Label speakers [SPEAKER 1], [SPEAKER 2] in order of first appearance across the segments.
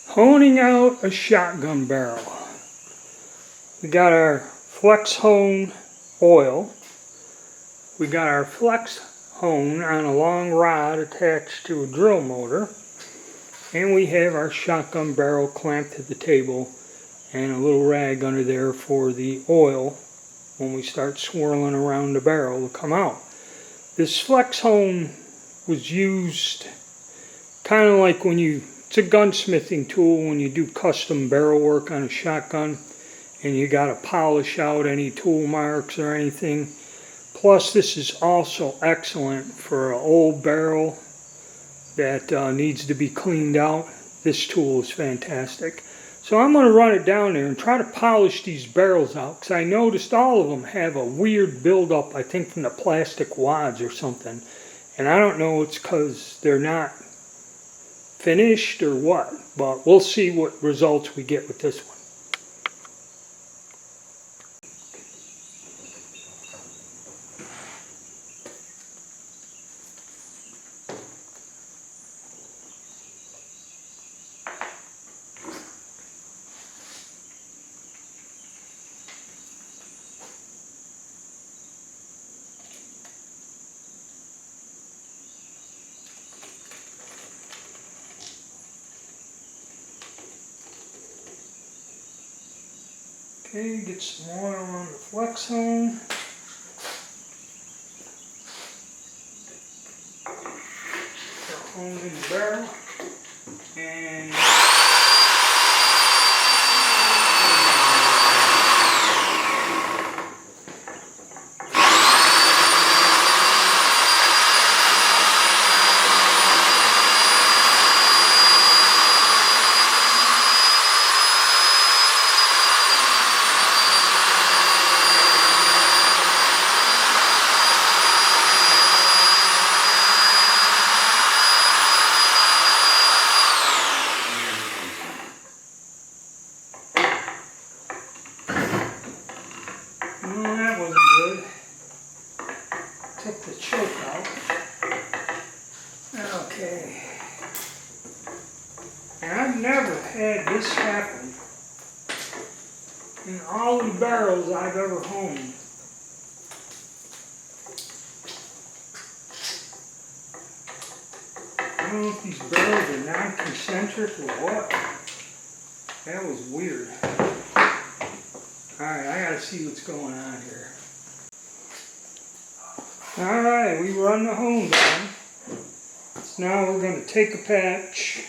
[SPEAKER 1] Honing out a shotgun barrel. We got our flex hone oil. We got our flex hone on a long rod attached to a drill motor. And we have our shotgun barrel clamped to the table and a little rag under there for the oil when we start swirling around the barrel to come out. This flex hone was used kind of like it's a gunsmithing tool when you do custom barrel work on a shotgun and you got to polish out any tool marks or anything. Plus, this is also excellent for an old barrel that needs to be cleaned out. This tool is fantastic. So I'm going to run it down there and try to polish these barrels out, because I noticed all of them have a weird buildup, I think from the plastic wads or something. And I don't know, it's because they're not finished or what, but we'll see what results we get with this one. Okay, get some oil on the flex hone. Put hone in the barrel. And that wasn't good. Took the choke out. Okay. And I've never had this happen in all the barrels I've ever honed. I don't know if these barrels are non-concentric or what. That was weird. Alright, I gotta see what's going on here. Alright, we run the hone down. So now we're going to take a patch.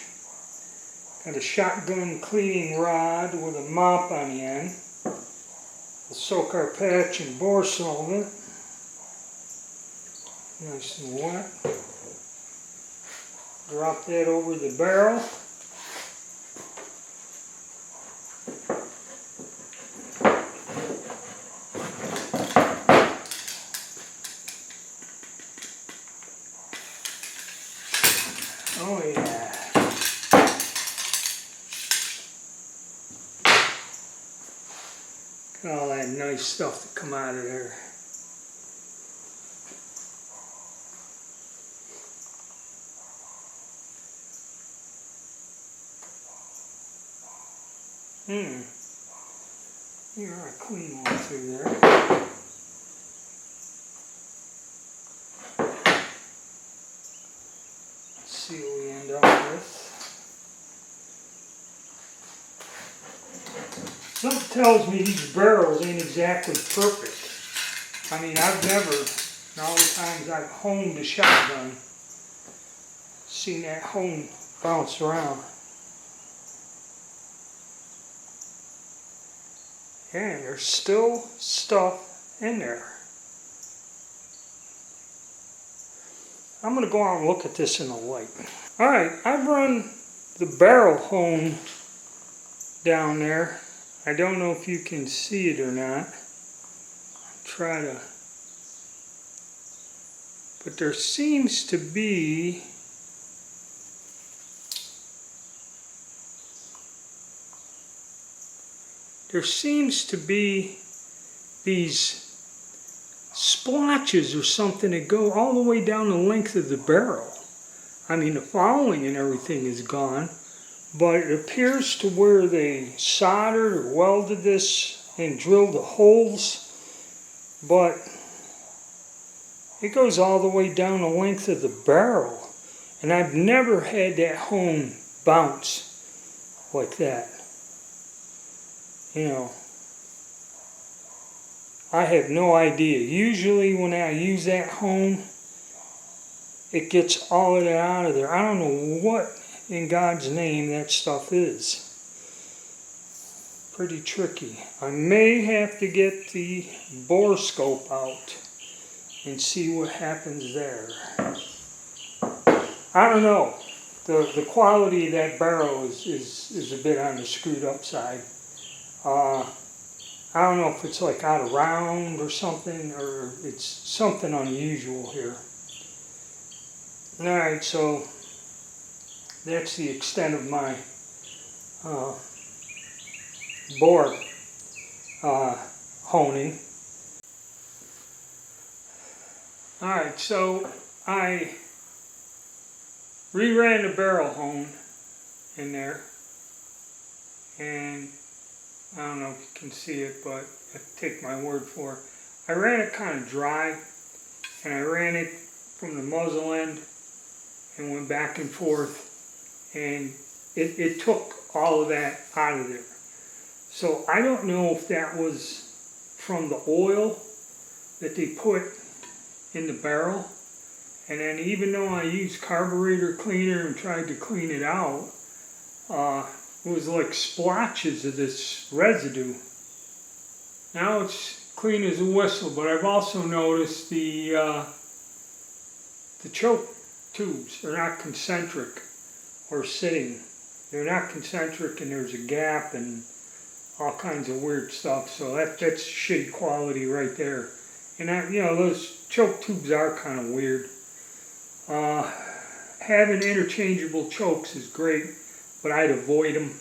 [SPEAKER 1] Got a shotgun cleaning rod with a mop on the end. We'll soak our patch in bore solvent. Nice and wet. Drop that over the barrel. Oh yeah. Look at all that nice stuff that come out of there. Here, I clean one through there. See what we end up with. Something tells me these barrels ain't exactly perfect. I mean, I've never, in all the times I've honed a shotgun, seen that hone bounce around. And there's still stuff in there. I'm going to go out and look at this in the light. Alright, I've run the barrel hone down there. I don't know if you can see it or not. I'll try to. But there seems to be these splotches or something that go all the way down the length of the barrel. I mean, the fouling and everything is gone, but it appears to where they soldered or welded this and drilled the holes, but it goes all the way down the length of the barrel. And I've never had that hone bounce like that. You know, I have no idea. Usually when I use that hone, it gets all of that out of there. I don't know what in God's name that stuff is. Pretty tricky. I may have to get the bore scope out and see what happens there. I don't know. The quality of that barrel is a bit on the screwed up side. I don't know if it's like out of round or something, or it's something unusual here. Alright, so that's the extent of my bore honing. Alright, so I reran the barrel hone in there, and I don't know if you can see it, but take my word for it. I ran it kind of dry, and I ran it from the muzzle end and went back and forth, and it took all of that out of there. So I don't know if that was from the oil that they put in the barrel, and then even though I used carburetor cleaner and tried to clean it out, it was like splotches of this residue. Now it's clean as a whistle, but I've also noticed the choke tubes are not concentric or sitting. They're not concentric, and there's a gap and all kinds of weird stuff. So that's shitty quality right there. And those choke tubes are kind of weird. Having interchangeable chokes is great, but I'd avoid them.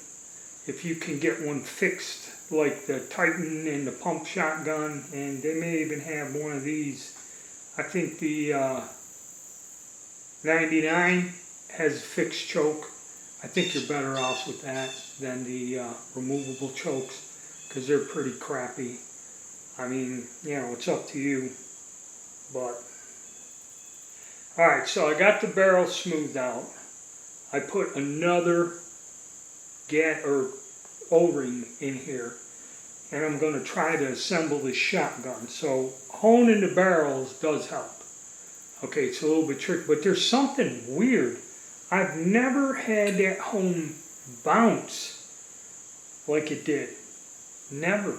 [SPEAKER 1] If you can get one fixed, like the Titan and the pump shotgun, and they may even have one of these. I think the 99 has a fixed choke. I think you're better off with that than the removable chokes, because they're pretty crappy. I mean, it's up to you. But alright, so I got the barrel smoothed out. I put another O-ring in here, and I'm going to try to assemble this shotgun. So honing the barrels does help. Okay, it's a little bit tricky, but there's something weird. I've never had that hone bounce like it did. Never.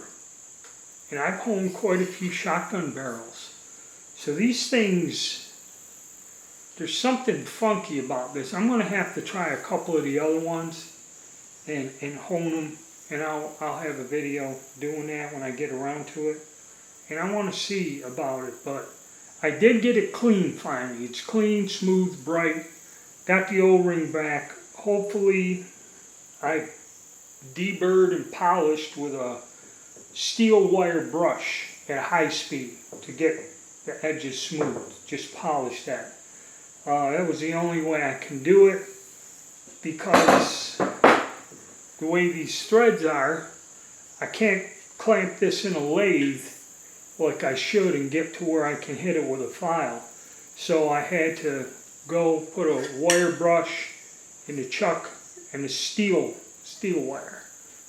[SPEAKER 1] And I've honed quite a few shotgun barrels. So these things, there's something funky about this. I'm going to have to try a couple of the other ones and hone them, and I'll have a video doing that when I get around to it. And I want to see about it, but I did get it clean finally. It's clean, smooth, bright. Got the O-ring back. Hopefully I deburred and polished with a steel wire brush at high speed to get the edges smooth. Just polish that. That was the only way I can do it, because the way these threads are, I can't clamp this in a lathe like I should and get to where I can hit it with a file. So I had to go put a wire brush in the chuck and a steel wire,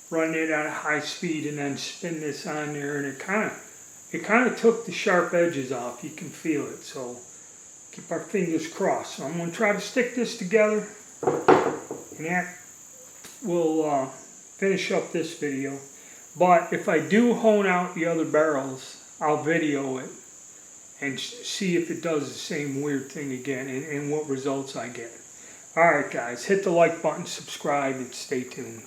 [SPEAKER 1] run it at a high speed, and then spin this on there, and it kind of took the sharp edges off. You can feel it. So keep our fingers crossed. So I'm going to try to stick this together, and that will finish up this video. But if I do hone out the other barrels, I'll video it and see if it does the same weird thing again, and what results I get. Alright guys, hit the like button, subscribe, and stay tuned.